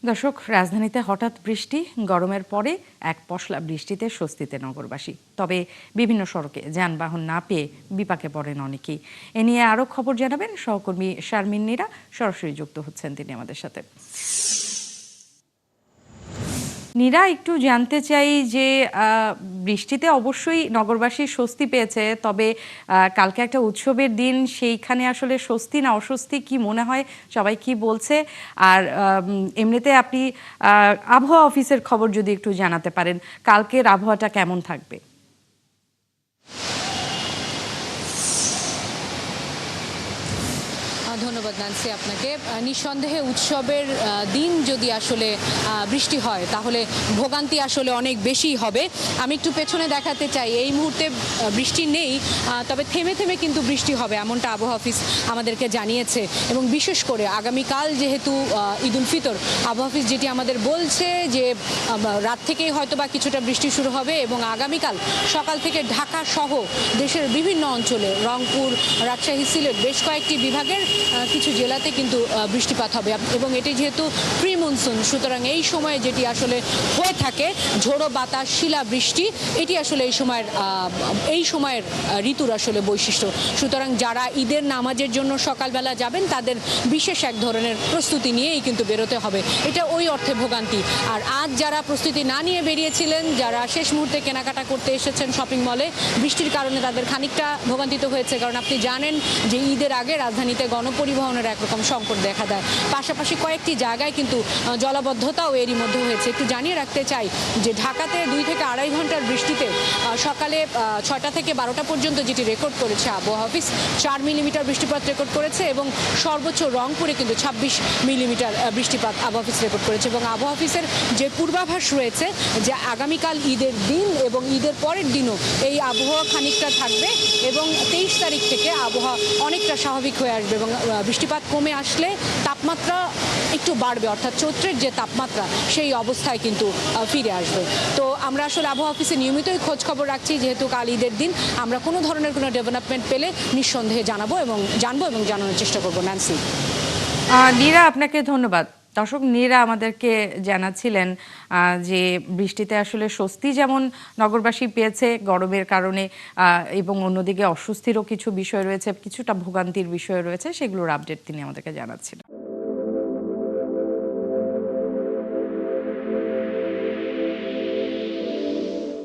দর্শক, রাজধানীতে হঠাৎ বৃষ্টি, গরমের পরে এক পশলা বৃষ্টিতে স্বস্তিতে নগরবাসী। তবে বিভিন্ন সড়কে যানবাহন না পেয়ে বিপাকে পড়েন অনেকেই। এ নিয়ে আরও খবর জানাবেন সহকর্মী শারমিন নীরা। সরাসরি যুক্ত হচ্ছেন তিনি আমাদের সাথে। নীরা, একটু জানতে চাই যে বৃষ্টিতে অবশ্যই নগরবাসী স্বস্তি পেয়েছে, তবে কালকে একটা উৎসবের দিন, সেইখানে আসলে স্বস্তি না অস্বস্তি কি মনে হয়, সবাই কি বলছে? আর এমনিতে আপনি আবহাওয়া অফিসের খবর যদি একটু জানাতে পারেন, কালকের আবহাওয়াটা কেমন থাকবে? ধন্যবাদ নান্সি আপনাকে। নিঃসন্দেহে উৎসবের দিন যদি আসলে বৃষ্টি হয় তাহলে ভোগান্তি আসলে অনেক বেশি হবে। আমি একটু পেছনে দেখাতে চাই, এই মুহূর্তে বৃষ্টি নেই, তবে থেমে থেমে কিন্তু বৃষ্টি হবে এমনটা আবহাওয়া অফিস আমাদেরকে জানিয়েছে। এবং বিশেষ করে আগামীকাল যেহেতু ঈদ উল ফিতর, আবহাওয়া অফিস যেটি আমাদের বলছে যে রাত থেকেই হয়তো বা কিছুটা বৃষ্টি শুরু হবে এবং আগামীকাল সকাল থেকে ঢাকা সহ দেশের বিভিন্ন অঞ্চলে, রংপুর, রাজশাহী, সিলেট বেশ কয়েকটি বিভাগের কিছু জেলাতে কিন্তু বৃষ্টিপাত হবে। এবং এটি যেহেতু প্রি মনসুন, সুতরাং এই সময়ে যেটি আসলে হয়ে থাকে ঝোড়ো বাতাস, শিলা বৃষ্টি, এটি আসলে এই সময়ের ঋতুর আসলে বৈশিষ্ট্য। সুতরাং যারা ঈদের নামাজের জন্য সকালবেলা যাবেন তাদের বিশেষ এক ধরনের প্রস্তুতি নিয়েই কিন্তু বেরোতে হবে, এটা ওই অর্থে ভোগান্তি। আর আজ যারা প্রস্তুতি না নিয়ে বেরিয়েছিলেন, যারা শেষ মুহূর্তে কেনাকাটা করতে এসেছেন শপিং মলে, বৃষ্টির কারণে তাদের খানিকটা ভোগান্তিত হয়েছে। কারণ আপনি জানেন যে ঈদের আগে রাজধানীতে গণপরিবহনের একরকম সংকট দেখা দেয়। পাশাপাশি কয়েকটি জায়গায় কিন্তু জলাবদ্ধতাও এরই মধ্যে হয়েছে। একটু জানিয়ে রাখতে চাই যে ঢাকাতে 2 থেকে আড়াই ঘন্টার বৃষ্টিতে সকালে 6টা থেকে 12টা পর্যন্ত যেটি রেকর্ড করেছে আবহাওয়া অফিস, 4 মিলিমিটার বৃষ্টিপাত রেকর্ড করেছে এবং সর্বোচ্চ রংপুরে কিন্তু 26 মিলিমিটার বৃষ্টিপাত আবহাওয়া অফিস রেকর্ড করেছে। এবং আবহাওয়া অফিসের যে পূর্বাভাস রয়েছে যে আগামীকাল ঈদের দিন এবং ঈদের পরের দিনও এই আবহাওয়া খানিকটা থাকবে এবং 23 তারিখ থেকে আবহাওয়া অনেকটা স্বাভাবিক হয়ে আসবে এবং বৃষ্টিপাত কমে আসলে তাপমাত্রা একটু বাড়বে, অর্থাৎ চৈত্রের যে তাপমাত্রা সেই অবস্থায় কিন্তু ফিরে আসবে। তো আমরা আসলে আবহাওয়া অফিসে নিয়মিতই খোঁজ খবর রাখছি, যেহেতু কাল ঈদের দিন আমরা কোনো ধরনের কোনো ডেভেলপমেন্ট পেলে নিঃসন্দেহে জানবো এবং জানানোর চেষ্টা করবো। ন্যান্সি। নীরা, আপনাকে ধন্যবাদ। দর্শক, নীরা আমাদেরকে জানাচ্ছিলেন যে বৃষ্টিতে আসলে স্বস্তি যেমন নগরবাসী পেয়েছে গরমের কারণে, এবং অন্যদিকে অস্বস্তিরও কিছু বিষয় রয়েছে, কিছুটা ভোগান্তির বিষয় রয়েছে, সেগুলোর আপডেট তিনি আমাদেরকে জানাচ্ছিলেন।